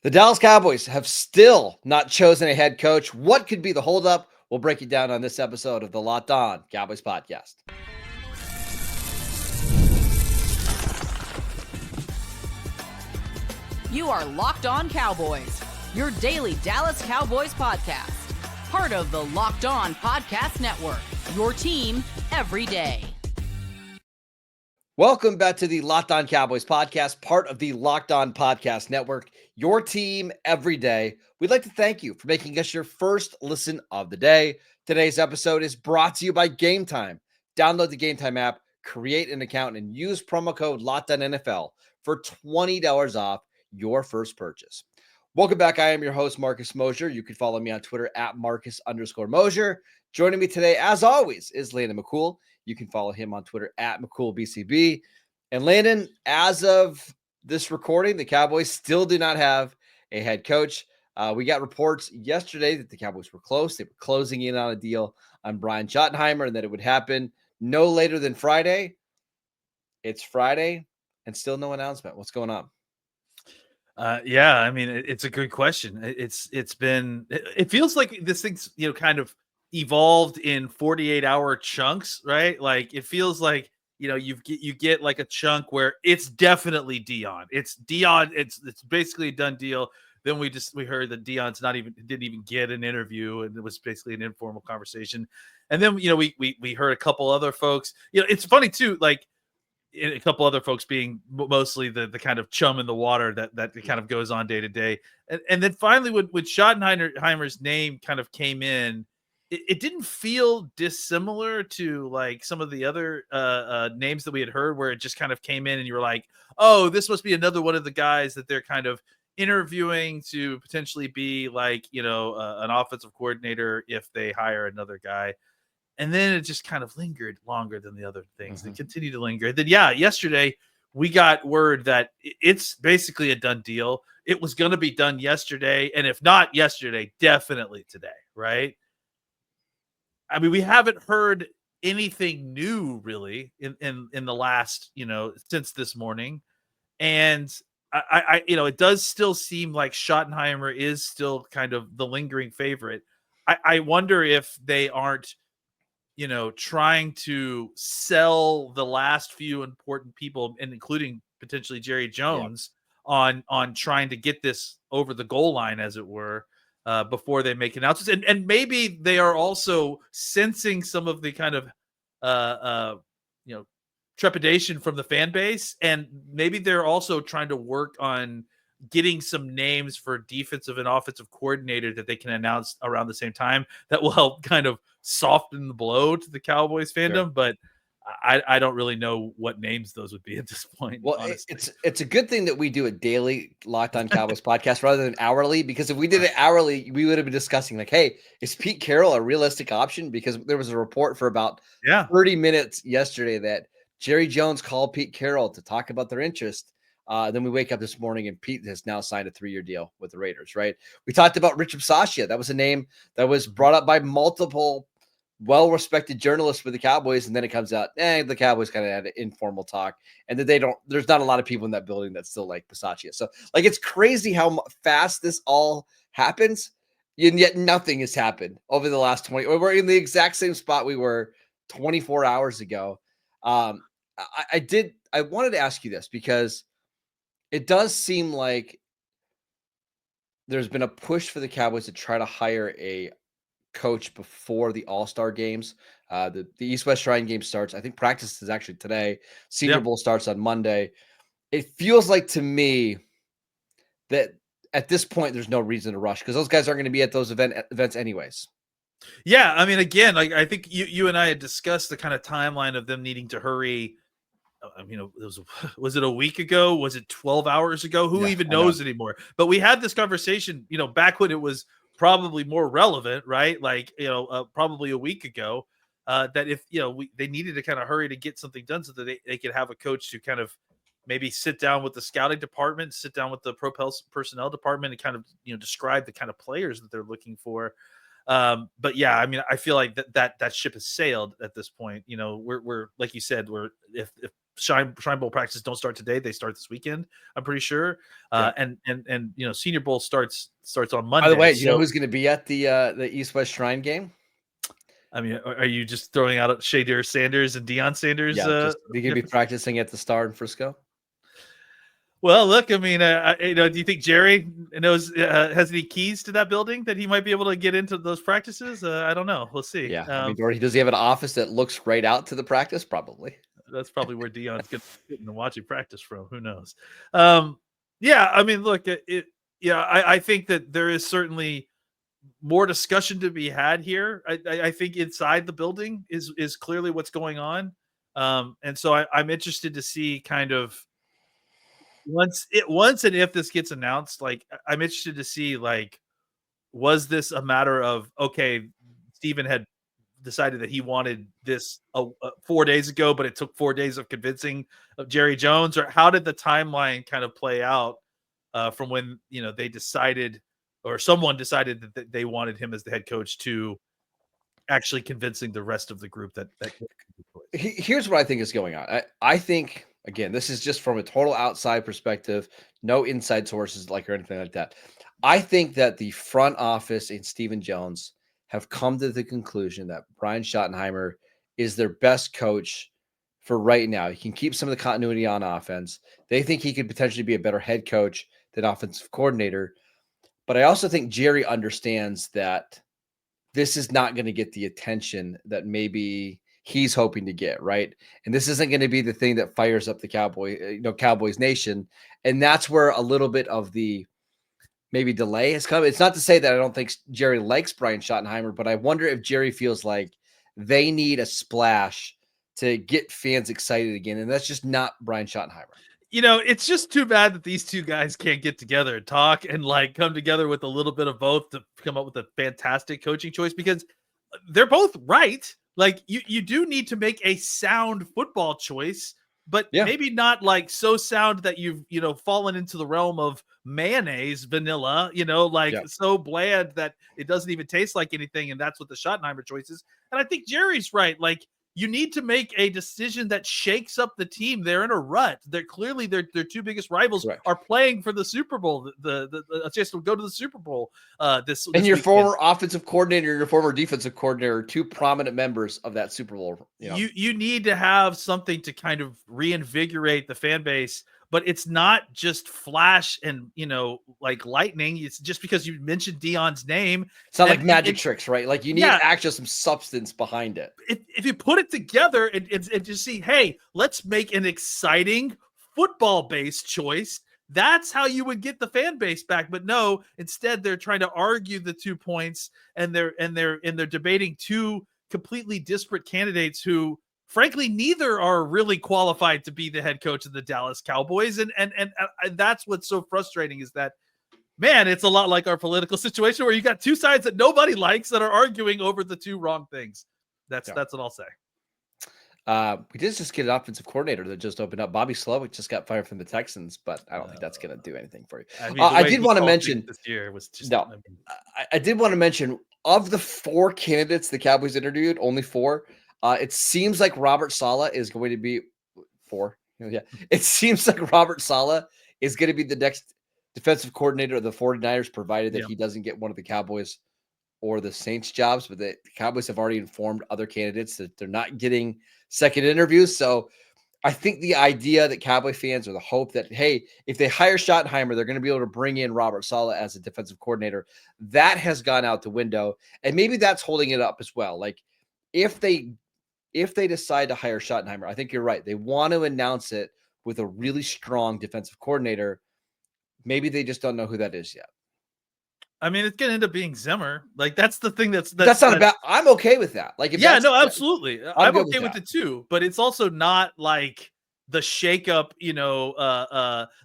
The Dallas Cowboys have still not chosen a head coach. What could be the holdup? We'll break it down on this episode of the Locked On Cowboys podcast. You are Locked On Cowboys, your daily Dallas Cowboys podcast. Part of the Locked On Podcast Network, your team every day. Welcome back to the Locked On Cowboys podcast, part of the Locked On Podcast Network, your team every day. We'd like to thank you for making us your first listen of the day. Today's episode is brought to you by Gametime. Download the Gametime app, create an account, and use promo code LOCKEDONNFL for $20 off your first purchase. Welcome back. I am your host, Marcus Mosher. You can follow me on Twitter at Marcus_Mosher. Joining me today, as always, is Landon McCool. You can follow him on Twitter at McCoolBCB. And Landon, as of this recording, the Cowboys still do not have a head coach. We got reports yesterday that the Cowboys were close. They were closing in on a deal on Brian Schottenheimer and that it would happen no later than Friday. It's Friday and still no announcement. What's going on? Yeah, I mean, it's a good question. It feels like this thing's, kind of evolved in 48-hour chunks, right? Like it feels like, you get like a chunk where it's definitely Dion. It's Dion. It's basically a done deal. Then we heard that Dion's didn't even get an interview, and it was basically an informal conversation. And then, we heard a couple other folks. It's funny too, like a couple other folks being mostly the kind of chum in the water that kind of goes on day to day. And then finally when Schottenheimer's name kind of came in, it didn't feel dissimilar to like some of the other names that we had heard, where it just kind of came in and you were like, oh, this must be another one of the guys that they're kind of interviewing to potentially be like, an offensive coordinator if they hire another guy. And then it just kind of lingered longer than the other things. They continue to linger. And then, yesterday we got word that it's basically a done deal. It was going to be done yesterday. And if not yesterday, definitely today, right? I mean, we haven't heard anything new really in the last, since this morning. And I it does still seem like Schottenheimer is still kind of the lingering favorite. I wonder if they aren't, trying to sell the last few important people, and including potentially Jerry Jones, on trying to get this over the goal line, as it were, before they make announcements. And maybe they are also sensing some of the kind of, trepidation from the fan base. And maybe they're also trying to work on getting some names for defensive and offensive coordinator that they can announce around the same time that will help kind of soften the blow to the Cowboys fandom. Sure. But I don't really know what names those would be at this point. Well, it's a good thing that we do a daily Locked On Cowboys podcast rather than hourly, because if we did it hourly, we would have been discussing like, hey, is Pete Carroll a realistic option? Because there was a report for about 30 minutes yesterday that Jerry Jones called Pete Carroll to talk about their interest. Then we wake up this morning and Pete has now signed a 3-year deal with the Raiders, right? We talked about Rich Bisaccia. That was a name that was brought up by multiple well-respected journalists with the Cowboys, and then it comes out, the Cowboys kind of had an informal talk, and that there's not a lot of people in that building that still like Bisaccia. So, like, it's crazy how fast this all happens, and yet nothing has happened over the last 20. We're in the exact same spot we were 24 hours ago. I wanted to ask you this because it does seem like there's been a push for the Cowboys to try to hire a coach before the All-Star games. The East-West Shrine game starts. I think practice is actually today. Senior Bowl starts on Monday. It feels like to me that at this point there's no reason to rush because those guys aren't going to be at those events anyways. Yeah, I mean, again, like I think you and I had discussed the kind of timeline of them needing to hurry. I mean, was it a week ago? Was it 12 hours ago? Who even knows anymore? But we had this conversation, back when it was probably more relevant, right? Like, probably a week ago, that if, they needed to kind of hurry to get something done so that they could have a coach to kind of maybe sit down with the scouting department, sit down with the personnel department and kind of, describe the kind of players that they're looking for. But yeah, I mean, I feel like that ship has sailed at this point. We're like you said, if Shrine Bowl practices don't start today; they start this weekend. I'm pretty sure. And Senior Bowl starts on Monday. By the way, do you know who's going to be at the East West Shrine game? I mean, are you just throwing out Shadur Sanders and Deion Sanders? Yeah, they're going to be practicing at the Star in Frisco. Well, look, I mean, do you think Jerry knows has any keys to that building that he might be able to get into those practices? I don't know. We'll see. Yeah, does he have an office that looks right out to the practice? Probably. That's probably where Deion's getting and watching practice from. Who knows? I mean, look, I think that there is certainly more discussion to be had here. I think inside the building is clearly what's going on, and so I'm interested to see kind of once and if this gets announced. Like, I'm interested to see, like, was this a matter of, okay, Steven had decided that he wanted this 4 days ago, but it took 4 days of convincing of Jerry Jones, or how did the timeline kind of play out from when they decided, or someone decided that they wanted him as the head coach, to actually convincing the rest of the group that here's what I think is going on. I think, again, this is just from a total outside perspective, no inside sources or anything like that. I think that the front office and Stephen Jones have come to the conclusion that Brian Schottenheimer is their best coach for right now. He can keep some of the continuity on offense. They think he could potentially be a better head coach than offensive coordinator. But I also think Jerry understands that this is not going to get the attention that maybe he's hoping to get, right? And this isn't going to be the thing that fires up the Cowboys Nation. And that's where a little bit of the maybe delay has come. It's not to say that I don't think Jerry likes Brian Schottenheimer, but I wonder if Jerry feels like they need a splash to get fans excited again. And that's just not Brian Schottenheimer. It's just too bad that these two guys can't get together and talk and come together with a little bit of both to come up with a fantastic coaching choice, because they're both right. Like, you do need to make a sound football choice, but maybe not so sound that you've, fallen into the realm of mayonnaise, vanilla, so bland that it doesn't even taste like anything. And that's what the Schottenheimer choice is. And I think Jerry's right. Like, you need to make a decision that shakes up the team. They're in a rut. They're clearly their two biggest rivals are playing for the Super Bowl. The chance to go to the Super Bowl. This and your weekend. Former offensive coordinator, your former defensive coordinator, are two prominent members of that Super Bowl. You need to have something to kind of reinvigorate the fan base. But it's not just flash and, like lightning. It's just because you mentioned Deion's name. It's not like magic tricks, right? Like, you need actually some substance behind it. If you put it together and just see, hey, let's make an exciting football-based choice, that's how you would get the fan base back. But no, instead they're trying to argue the 2 points, and they're debating two completely disparate candidates who, frankly, neither are really qualified to be the head coach of the Dallas Cowboys. And that's what's so frustrating, is that, man, it's a lot like our political situation where you got two sides that nobody likes that are arguing over the two wrong things. That's what I'll say. We did just get an offensive coordinator that just opened up. Bobby Slowick just got fired from the Texans, but I don't think that's going to do anything for you. I did want to mention this year was just I did want to mention, of the 4 candidates the Cowboys interviewed, only 4. It seems like Robert Saleh is going to be 4. Yeah. It seems like Robert Saleh is going to be the next defensive coordinator of the 49ers, provided that he doesn't get one of the Cowboys or the Saints jobs. But the Cowboys have already informed other candidates that they're not getting second interviews. So I think the idea that Cowboy fans, or the hope that, hey, if they hire Schottenheimer, they're going to be able to bring in Robert Saleh as a defensive coordinator, that has gone out the window. And maybe that's holding it up as well. Like, if they decide to hire Schottenheimer, I think you're right. They want to announce it with a really strong defensive coordinator. Maybe they just don't know who that is yet. I mean, it's going to end up being Zimmer. Like, that's the thing. That's not about. I'm okay with that. Like, absolutely. I'm okay with it too. But it's also not like the shakeup.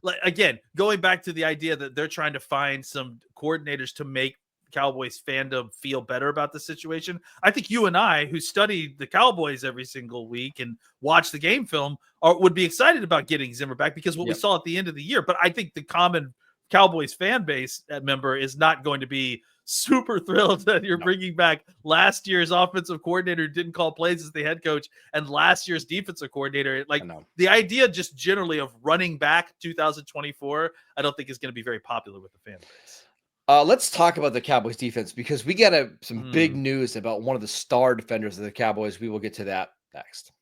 Like, again, going back to the idea that they're trying to find some coordinators to make Cowboys fandom feel better about the situation. I think you and I, who study the Cowboys every single week and watch the game film, would be excited about getting Zimmer back, because what we saw at the end of the year. But I think the common Cowboys fan base member is not going to be super thrilled that you're bringing back last year's offensive coordinator who didn't call plays as the head coach and last year's defensive coordinator. Like the idea just generally of running back 2024, I don't think is going to be very popular with the fan base. Let's talk about the Cowboys defense because we got some big news about one of the star defenders of the Cowboys. We will get to that next.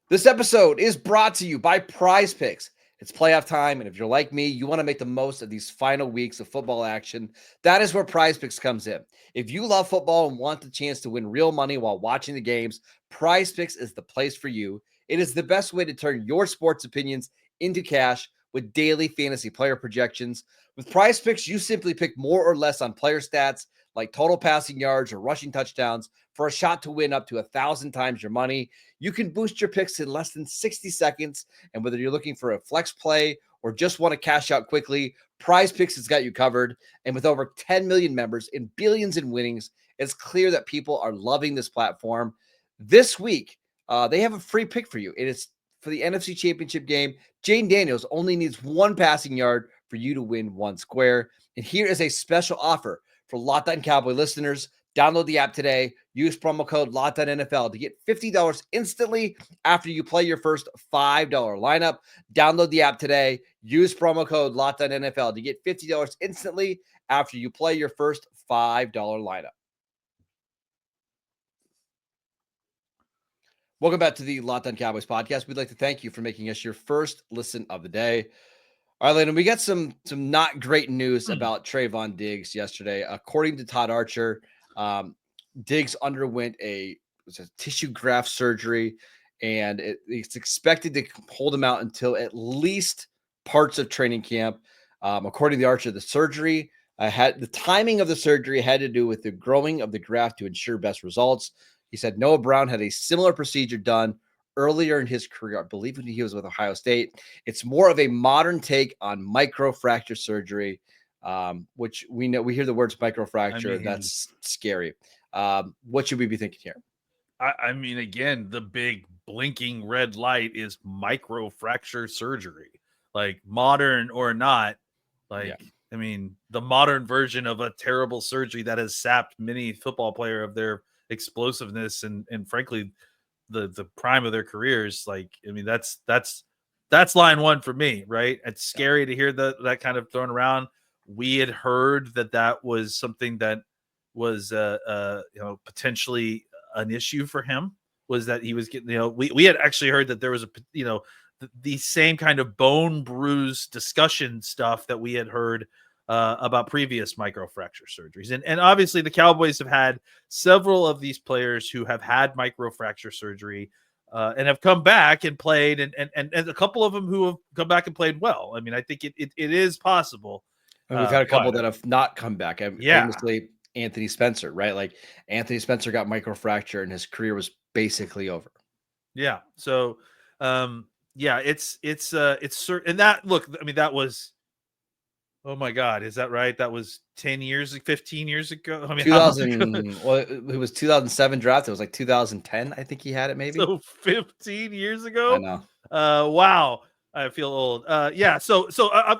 This episode is brought to you by PrizePicks. It's playoff time, and if you're like me, you want to make the most of these final weeks of football action. That is where PrizePicks comes in. If you love football and want the chance to win real money while watching the games, PrizePicks is the place for you. It is the best way to turn your sports opinions into cash with daily fantasy player projections. With PrizePicks, you simply pick more or less on player stats like total passing yards or rushing touchdowns for a shot to win up to 1,000 times your money. You can boost your picks in less than 60 seconds. And whether you're looking for a flex play or just want to cash out quickly, PrizePicks has got you covered. And with over 10 million members and billions in winnings, it's clear that people are loving this platform. This week, they have a free pick for you. It is for the NFC Championship game. Jane Daniels only needs one passing yard for you to win one square. And here is a special offer for Locked On Cowboy listeners. Download the app today. Use promo code LOCKEDONNFL to get $50 instantly after you play your first $5 lineup. Download the app today. Use promo code LOCKEDONNFL to get $50 instantly after you play your first $5 lineup. Welcome back to the Locked On Cowboys podcast. We'd like to thank you for making us your first listen of the day. All right, Landon, we got some not great news about Trevon Diggs yesterday. According to Todd Archer, Diggs underwent a tissue graft surgery, and it's expected to hold him out until at least parts of training camp. According to Archer, the surgery the timing of the surgery had to do with the growing of the graft to ensure best results. He said Noah Brown had a similar procedure done earlier in his career. I believe when he was with Ohio State. It's more of a modern take on microfracture surgery, which we know, we hear the words microfracture. That's scary. What should we be thinking here? I mean, again, the big blinking red light is microfracture surgery, like modern or not. I mean, the modern version of a terrible surgery that has sapped many football player of their explosiveness and frankly, the prime of their careers. Like, I mean, that's line one for me, right? It's scary to hear that kind of thrown around. We had heard that was something that was potentially an issue for him, was that he was getting, we had actually heard that there was the same kind of bone bruise discussion stuff that we had heard about previous microfracture surgeries. And obviously the Cowboys have had several of these players who have had microfracture surgery and have come back and played, and a couple of them who have come back and played well. I mean, I think it is possible. And we've had a couple that have not come back. Famously, Anthony Spencer, right? Like Anthony Spencer got microfracture and his career was basically over. Yeah. So, it's certain. And that, look, I mean, that was, oh my God, is that right? That was 15 years ago. I mean, 2000. Well, it was 2007 draft. It was like 2010. I think he had it maybe. So 15 years ago. I know. Wow. I feel old. So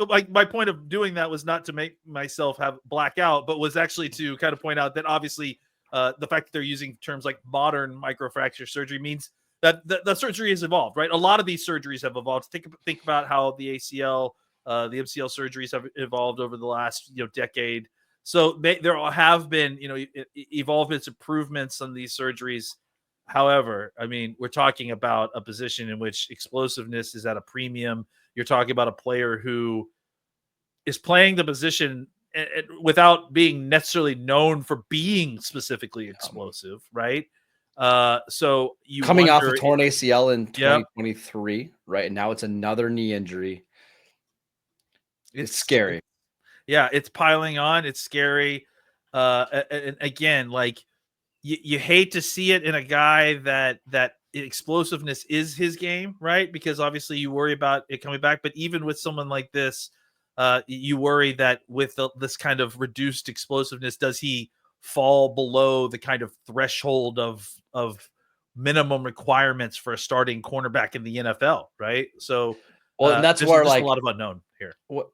like my point of doing that was not to make myself have blackout, but was actually to kind of point out that obviously the fact that they're using terms like modern microfracture surgery means that the surgery has evolved, right? A lot of these surgeries have evolved. Think about how the ACL, the MCL surgeries have evolved over the last decade. So there have been evolvements, improvements on these surgeries. However, I mean, we're talking about a position in which explosiveness is at a premium. You're talking about a player who is playing the position without being necessarily known for being specifically explosive, right? So you coming off a torn ACL in 2023, right? And now it's another knee injury. It's scary. It's piling on. It's scary. And again, like, you hate to see it in a guy that explosiveness is his game, right? Because obviously you worry about it coming back. But even with someone like this, you worry that with this kind of reduced explosiveness, does he fall below the kind of threshold of minimum requirements for a starting cornerback in the NFL, right? So Well, and that's there's where just a lot of unknown here. What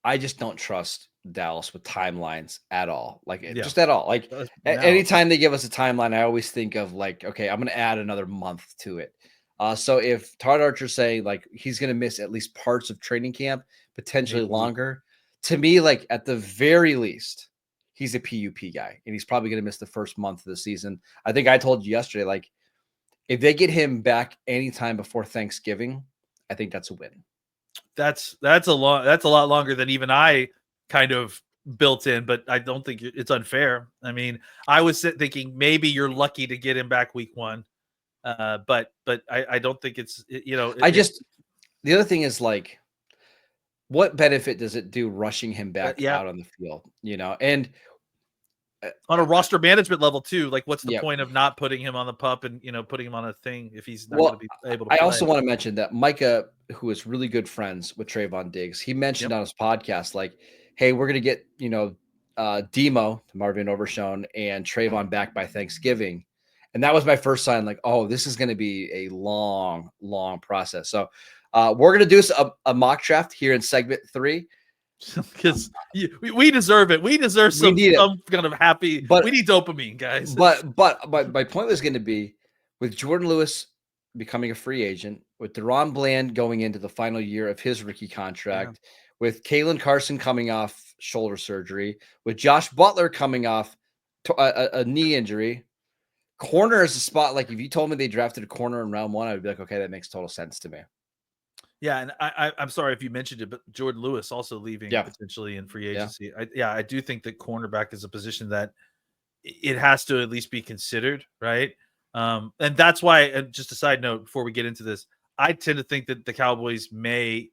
I just don't trust Dallas with timelines at all. Like Yeah. just at all. Like No. anytime they give us a timeline, I always think of like, okay, I'm going to add another month to it. So if Todd Archer's saying like he's going to miss at least parts of training camp, potentially Maybe. longer, to me, like at the very least, he's a PUP guy, and he's probably going to miss the first month of the season. I think I told you yesterday, like if they get him back anytime before Thanksgiving, I think that's a win. That's a lot longer than even I kind of built in, but I don't think it's unfair. I mean, I was thinking maybe you're lucky to get him back week 1. But I don't think it's, the other thing is like, what benefit does it do rushing him back yeah. out on the field, and on a roster management level too, like what's the Yep. point of not putting him on the pup and, putting him on a thing if he's not going to be able to I play? also want to mention that Micah, who is really good friends with Trevon Diggs, he mentioned on his podcast, like, hey, we're going to get, Demo, Marvin Overshone, and Trevon back by Thanksgiving. And that was my first sign, like, oh, this is going to be a long, long process. So we're going to do a mock draft here in segment 3. Because we deserve it. We deserve some kind of happy. But we need dopamine, guys. But my point was going to be with Jordan Lewis becoming a free agent, with DeRon Bland going into the final year of his rookie contract, with Kalen Carson coming off shoulder surgery, with Josh Butler coming off a knee injury. Corner is a spot. Like if you told me they drafted a corner in round 1, I would be like, okay, that makes total sense to me. Yeah, and I'm sorry if you mentioned it, but Jordan Lewis also leaving potentially in free agency. I do think that cornerback is a position that it has to at least be considered, right? And that's why, and just a side note before we get into this, I tend to think that the Cowboys may,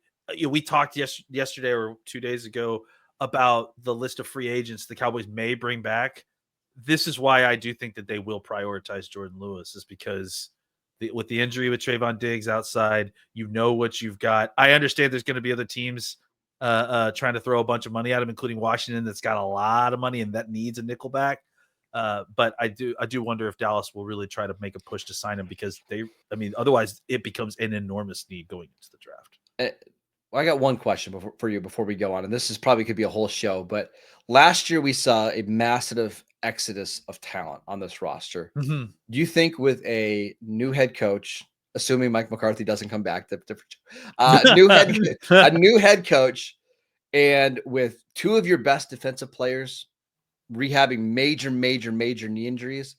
we talked yesterday or 2 days ago about the list of free agents the Cowboys may bring back. This is why I do think that they will prioritize Jordan Lewis, is because with the injury with Trevon Diggs outside, what you've got. I understand there's going to be other teams trying to throw a bunch of money at him, including Washington, that's got a lot of money and that needs a nickel back. But I do wonder if Dallas will really try to make a push to sign him, because otherwise it becomes an enormous need going into the draft. Well, I got one question for you before we go on, and this is probably could be a whole show, but last year we saw a massive exodus of talent on this roster. Mm-hmm. Do you think with a new head coach, assuming Mike McCarthy doesn't come back, a new head coach, and with 2 of your best defensive players rehabbing major knee injuries,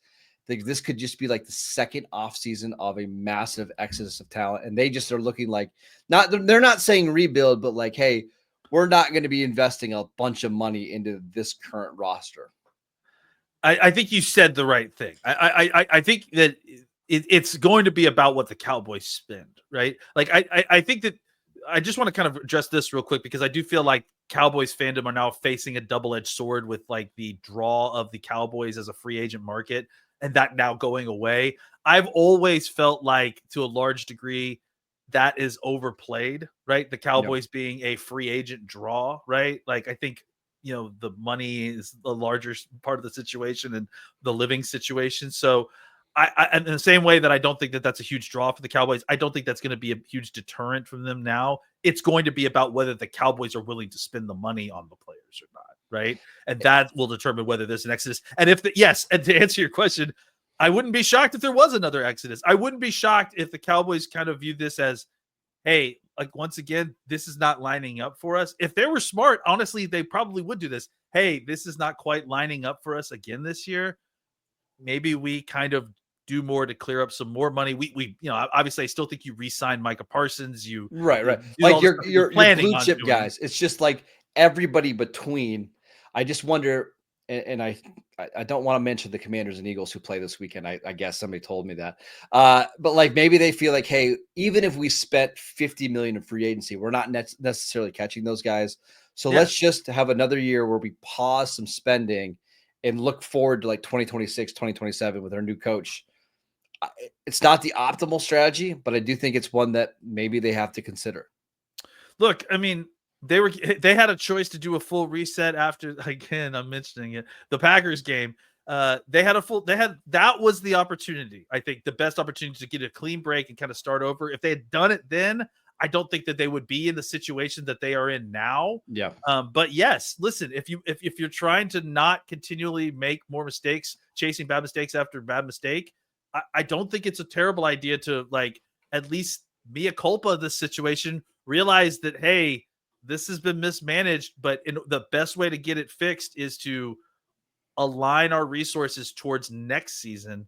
this could just be like the second offseason of a massive exodus of talent, and they just are looking like they're not saying rebuild, but like, hey, we're not going to be investing a bunch of money into this current roster. I think you said the right thing. I think that it's going to be about what the Cowboys spend, right? Like I think that I just want to kind of address this real quick, because I do feel like Cowboys fandom are now facing a double-edged sword with like the draw of the Cowboys as a free agent market, and that now going away. I've always felt like, to a large degree, that is overplayed, right? The Cowboys being a free agent draw, right? Like I think, the money is the larger part of the situation and the living situation. So I in the same way that I don't think that that's a huge draw for the Cowboys, I don't think that's going to be a huge deterrent from them now. It's going to be about whether the Cowboys are willing to spend the money on the players or not, right? And that will determine whether there's an exodus. And and to answer your question, I wouldn't be shocked if there was another exodus. I wouldn't be shocked if the Cowboys kind of viewed this as, hey, like, once again, this is not lining up for us. If they were smart, honestly, they probably would do this. Hey, this is not quite lining up for us again this year. Maybe we kind of do more to clear up some more money. We obviously I still think you re-sign Micah Parsons. Right. Like your blue chip guys. It's just like everybody between. I just wonder, and I don't want to mention the Commanders and Eagles who play this weekend. I guess somebody told me that. But like maybe they feel like, hey, even if we spent $50 million in free agency, we're not necessarily catching those guys. So let's just have another year where we pause some spending and look forward to like 2026, 2027 with our new coach. It's not the optimal strategy, but I do think it's one that maybe they have to consider. Look, I mean, they had a choice to do a full reset after, again, I'm mentioning it, the Packers game. That was the opportunity. I think the best opportunity to get a clean break and kind of start over. If they had done it then, I don't think that they would be in the situation that they are in now. Yeah. But yes, listen, if you're trying to not continually make more mistakes, chasing bad mistakes after bad mistake, I don't think it's a terrible idea to like at least mea culpa this situation, realize that, hey, this has been mismanaged, but the best way to get it fixed is to align our resources towards next season,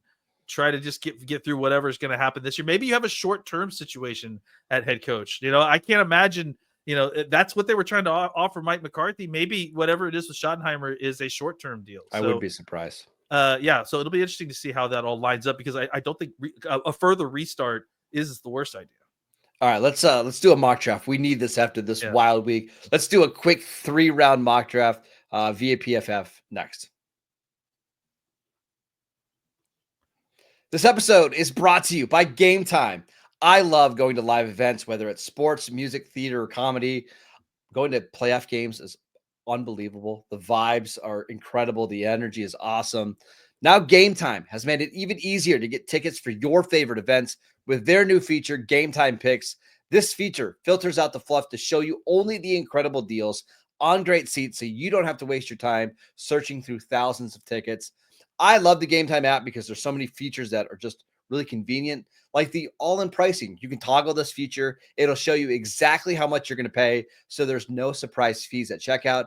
try to just get through whatever's going to happen this year. Maybe you have a short-term situation at head coach. I can't imagine, that's what they were trying to offer Mike McCarthy. Maybe whatever it is with Schottenheimer is a short-term deal. I wouldn't be surprised. Yeah. So it'll be interesting to see how that all lines up, because I don't think a further restart is the worst idea. All right, let's do a mock draft. We need this after this wild week. Let's do a quick 3-round mock draft via PFF next. This episode is brought to you by Gametime. I love going to live events, whether it's sports, music, theater, or comedy. Going to playoff games is unbelievable. The vibes are incredible. The energy is awesome. Now Gametime has made it even easier to get tickets for your favorite events with their new feature, Gametime Picks. This feature filters out the fluff to show you only the incredible deals on great seats, so you don't have to waste your time searching through thousands of tickets. I love the Gametime app because there's so many features that are just really convenient, like the all-in pricing. You can toggle this feature. It'll show you exactly how much you're going to pay, so there's no surprise fees at checkout.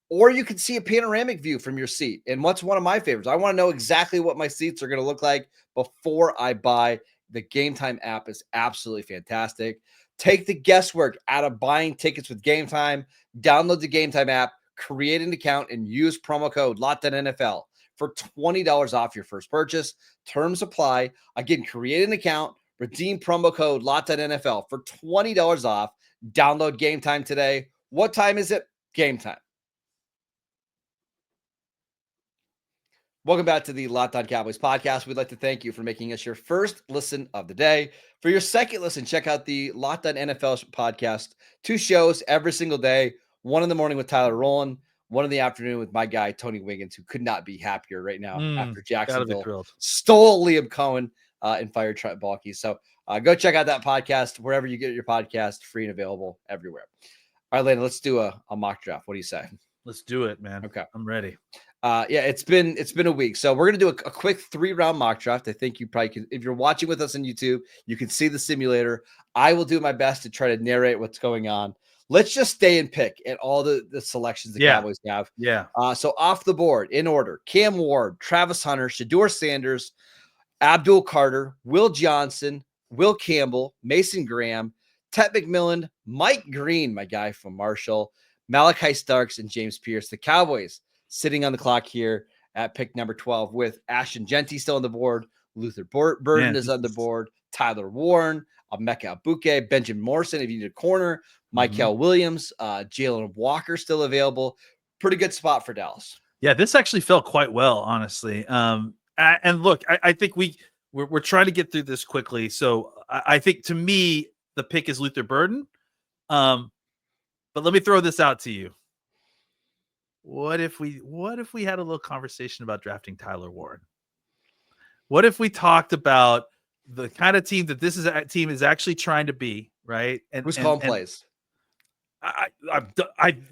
Or you can see a panoramic view from your seat. And what's one of my favorites? I want to know exactly what my seats are going to look like before I buy. The Gametime app is absolutely fantastic. Take the guesswork out of buying tickets with Gametime. Download the Gametime app, create an account, and use promo code LOCKEDONNFL for $20 off your first purchase. Terms apply. Again, create an account, redeem promo code LOCKEDONNFL for $20 off. Download Gametime today. What time is it? Gametime. Welcome back to the Locked On Cowboys podcast. We'd like to thank you for making us your first listen of the day. For your second listen, check out the Locked On NFL podcast. 2 shows every single day. 1 in the morning with Tyler Rowland, 1 in the afternoon with my guy, Tony Wiggins, who could not be happier right now after Jacksonville stole Liam Cohen and fired Trent Baalke. So go check out that podcast wherever you get your podcast, free and available everywhere. All right, Landon, let's do a mock draft. What do you say? Let's do it, man. Okay. I'm ready. It's been a week. So we're going to do a quick 3-round mock draft. I think you probably can, if you're watching with us on YouTube, you can see the simulator. I will do my best to try to narrate what's going on. Let's just stay and pick at all the selections the Cowboys have. Yeah. So off the board, in order, Cam Ward, Travis Hunter, Shedeur Sanders, Abdul Carter, Will Johnson, Will Campbell, Mason Graham, Ted McMillan, Mike Green, my guy from Marshall, Malachi Starks, and James Pierce. The Cowboys sitting on the clock here at pick number 12 with Ashton Genty still on the board. Luther Burden is on the board. Tyler Warren, Emeka Egbuka, Benjamin Morrison if you need a corner, Michael Williams, Jalen Walker still available. Pretty good spot for Dallas. Yeah, this actually felt quite well, honestly. And look, I think we're trying to get through this quickly. So I think, to me, the pick is Luther Burden. But let me throw this out to you. What if we had a little conversation about drafting Tyler Warren? What if we talked about the kind of team that this team is actually trying to be, right? And who's calling plays?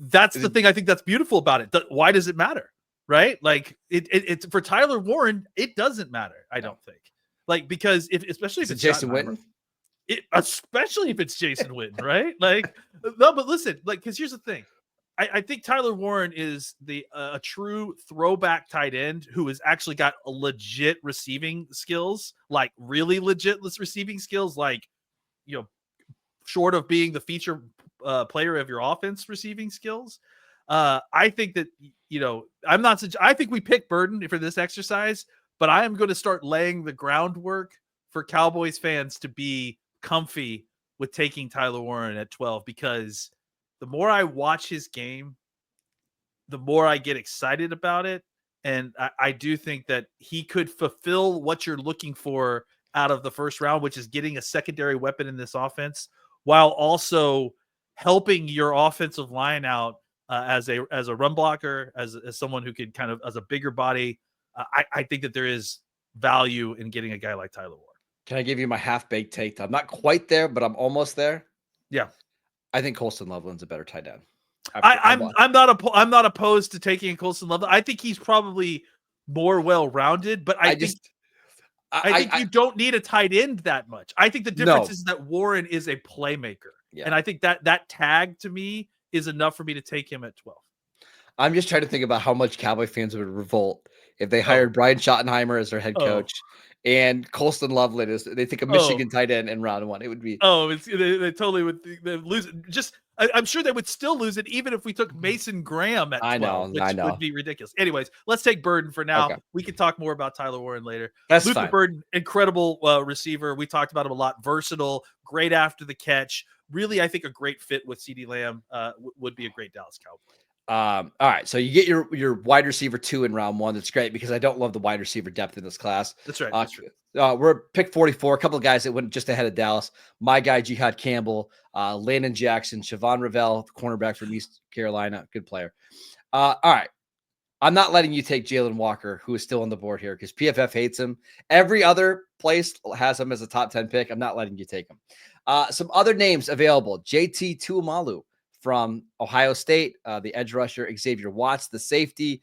That's the thing I think that's beautiful about it. Why does it matter, right? Like it's for Tyler Warren, it doesn't matter. I don't think, because especially if it's Jason Witten. Especially if it's Jason Witten, right? No, but listen, because here's the thing. I think Tyler Warren is a true throwback tight end who has actually got a legit receiving skills, really legit receiving skills, short of being the feature player of your offense receiving skills. I think that, I think we pick Burden for this exercise, but I am going to start laying the groundwork for Cowboys fans to be comfy with taking Tyler Warren at 12, because the more I watch his game, the more I get excited about it. And I do think that he could fulfill what you're looking for out of the first round, which is getting a secondary weapon in this offense, while also helping your offensive line out as a run blocker, as someone who could kind of, as a bigger body. I think that there is value in getting a guy like Tyler Warren. Can I give you my half-baked take? I'm not quite there, but I'm almost there. Yeah. I think Colston Loveland's a better tight end. I'm not opposed to taking Colston Loveland. I think he's probably more well-rounded, but I think you don't need a tight end that much. I think the difference is that Warren is a playmaker. Yeah. And I think that tag to me is enough for me to take him at 12. I'm just trying to think about how much Cowboy fans would revolt if they hired Brian Schottenheimer as their head coach and Colston Loveland is they think a Michigan tight end in round 1. It would be they totally would lose it. Just I'm sure they would still lose it even if we took Mason Graham at 12, which would be ridiculous. Anyways, let's take Burden for now. Okay. We can talk more about Tyler Warren later. That's Luther fine. Burden, incredible receiver. We talked about him a lot. Versatile, great after the catch. Really, I think a great fit with CeeDee Lamb would be a great Dallas Cowboy. All right, so you get your wide receiver 2 in round 1. That's great because I don't love the wide receiver depth in this class. That's right. We're pick 44. A couple of guys that went just ahead of Dallas. My guy Jihad Campbell, Landon Jackson, Siobhan Ravel, the cornerback from East Carolina, good player. All right, I'm not letting you take Jalen Walker, who is still on the board here because PFF hates him. Every other place has him as a top 10 pick. I'm not letting you take him. Some other names available: JT Tuimalu from Ohio State, the edge rusher, Xavier Watts, the safety.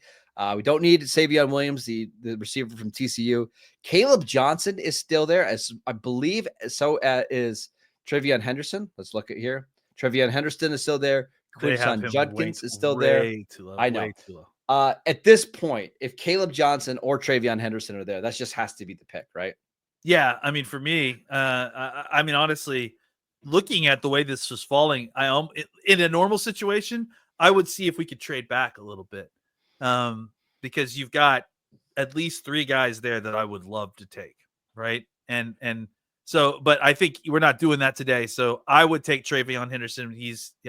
We don't need Savion Williams, the receiver from TCU. Caleb Johnson is still there, as I believe. So is Trevion Henderson. Let's look at here. Trevion Henderson is still there. Quinshon Judkins is still there. I know. At this point, if Caleb Johnson or Trevion Henderson are there, that just has to be the pick, right? Yeah, I mean, for me, I mean, honestly, looking at the way this was falling, in a normal situation, I would see if we could trade back a little bit, because you've got at least 3 guys there that I would love to take, right? And so, but I think we're not doing that today. So I would take Trevion Henderson.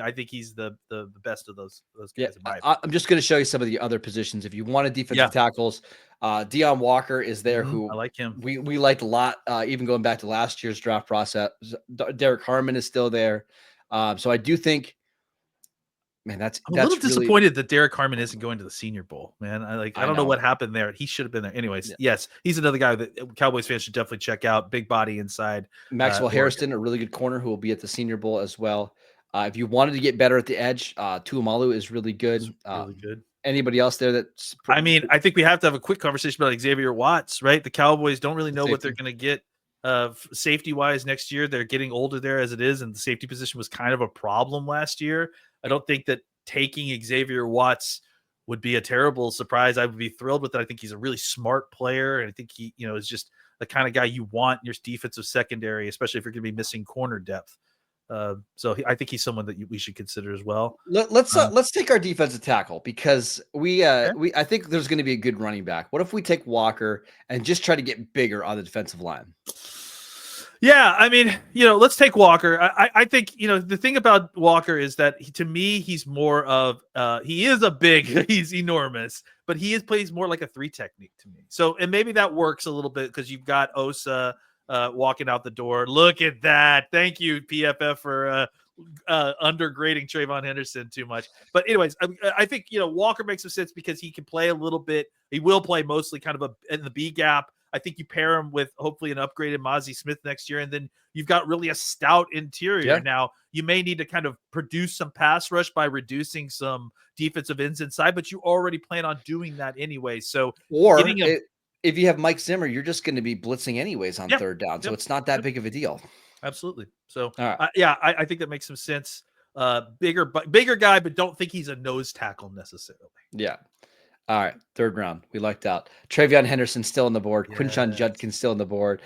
I think he's the best of those guys. Yeah, I'm just going to show you some of the other positions. If you wanted defensive tackles, Deion Walker is there, who I like him. We liked a lot, even going back to last year's draft process. Derek Harmon is still there. So I do think, man, I'm a little disappointed that Derek Harmon isn't going to the Senior Bowl, man. I don't know what happened there. He should have been there. Anyways, yes, he's another guy that Cowboys fans should definitely check out. Big body inside. Maxwell Harrison, a really good corner who will be at the Senior Bowl as well. If you wanted to get better at the edge, Tuimalu is really good. Really good. Anybody else there that's I mean, I think we have to have a quick conversation about Xavier Watts, right? The Cowboys don't really know what they're going to get safety wise next year. They're getting older there as it is, and the safety position was kind of a problem last year. I don't think that taking Xavier Watts would be a terrible surprise. I would be thrilled with it. I think he's a really smart player, and I think he, is just the kind of guy you want in your defensive secondary, especially if you're going to be missing corner depth. So I think he's someone that we should consider as well. Let's take our defensive tackle because I think there's going to be a good running back. What if we take Walker and just try to get bigger on the defensive line? Yeah, I mean, let's take Walker. I think, the thing about Walker is that to me, he's more of he is he's enormous, but plays more like a 3 technique to me. So, and maybe that works a little bit because you've got Osa walking out the door. Look at that. Thank you, PFF, for undergrading Trevon Henderson too much. But anyways, I think, Walker makes some sense because he can play a little bit. He will play mostly kind of in the B gap. I think you pair him with hopefully an upgraded Mozzie Smith next year, and then you've got really a stout interior. Yeah. Now, you may need to kind of produce some pass rush by reducing some defensive ends inside, but you already plan on doing that anyway. So, if you have Mike Zimmer, you're just going to be blitzing anyways on third down. So it's not that big of a deal. Absolutely. So, I think that makes some sense. Bigger guy, but don't think he's a nose tackle necessarily. Yeah. All right, 3rd round. We lucked out. Trevion Henderson still on the board. Yes. Quinshon Judkins still on the board.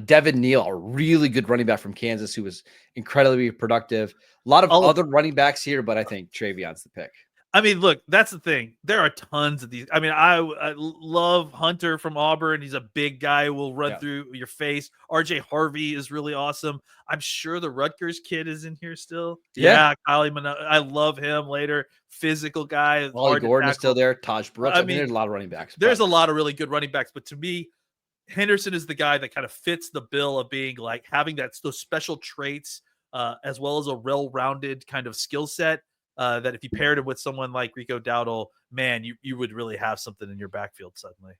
Devin Neal, a really good running back from Kansas who was incredibly productive. A lot of other running backs here, but I think Trevion's the pick. I mean, look, that's the thing. There are tons of these. I mean, I love Hunter from Auburn. He's a big guy who will run through your face. RJ Harvey is really awesome. I'm sure the Rutgers kid is in here still. Yeah, Kylie Minogue. I love him later. Physical guy. Wally Gordon is still there. Taj Brooks. I mean, there's a lot of running backs. There's a lot of really good running backs. But to me, Henderson is the guy that kind of fits the bill of being like having those special traits as well as a well-rounded kind of skill set. That if you paired him with someone like Rico Dowdle, man, you would really have something in your backfield suddenly.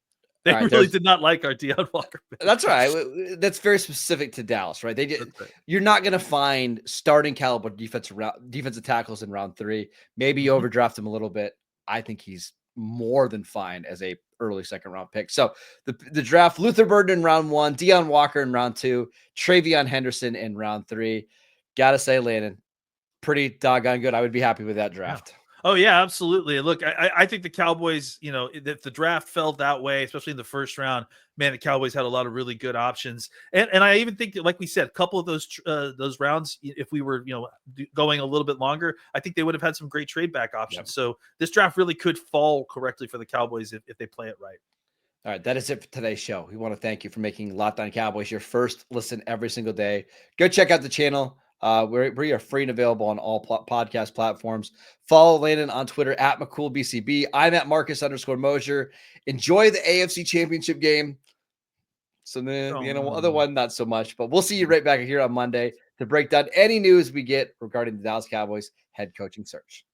They right, really did not like our Deion Walker pick. That's right. That's very specific to Dallas, right? Right. You're not going to find starting caliber defensive tackles in round 3. Maybe you Mhm. overdraft him a little bit. I think he's more than fine as a early second round pick. So the draft: Luther Burden in round 1, Deion Walker in round 2, Travion Henderson in round 3. Gotta say, Landon, pretty doggone good. I would be happy with that draft. Yeah. Oh yeah, absolutely. Look, I think the Cowboys, if the draft fell that way, especially in the first round, man, the Cowboys had a lot of really good options. And I even think that, like we said, a couple of those rounds, if we were, going a little bit longer, I think they would have had some great trade back options. Yep. So this draft really could fall correctly for the Cowboys if they play it right. All right, that is it for today's show. We want to thank you for making Locked On Cowboys your first listen every single day. Go check out the channel. We are free and available on all podcast platforms. Follow Landon on Twitter at McCoolBCB. I'm at Marcus_Mosier. Enjoy the AFC Championship game. So the other one, not so much. But we'll see you right back here on Monday to break down any news we get regarding the Dallas Cowboys head coaching search.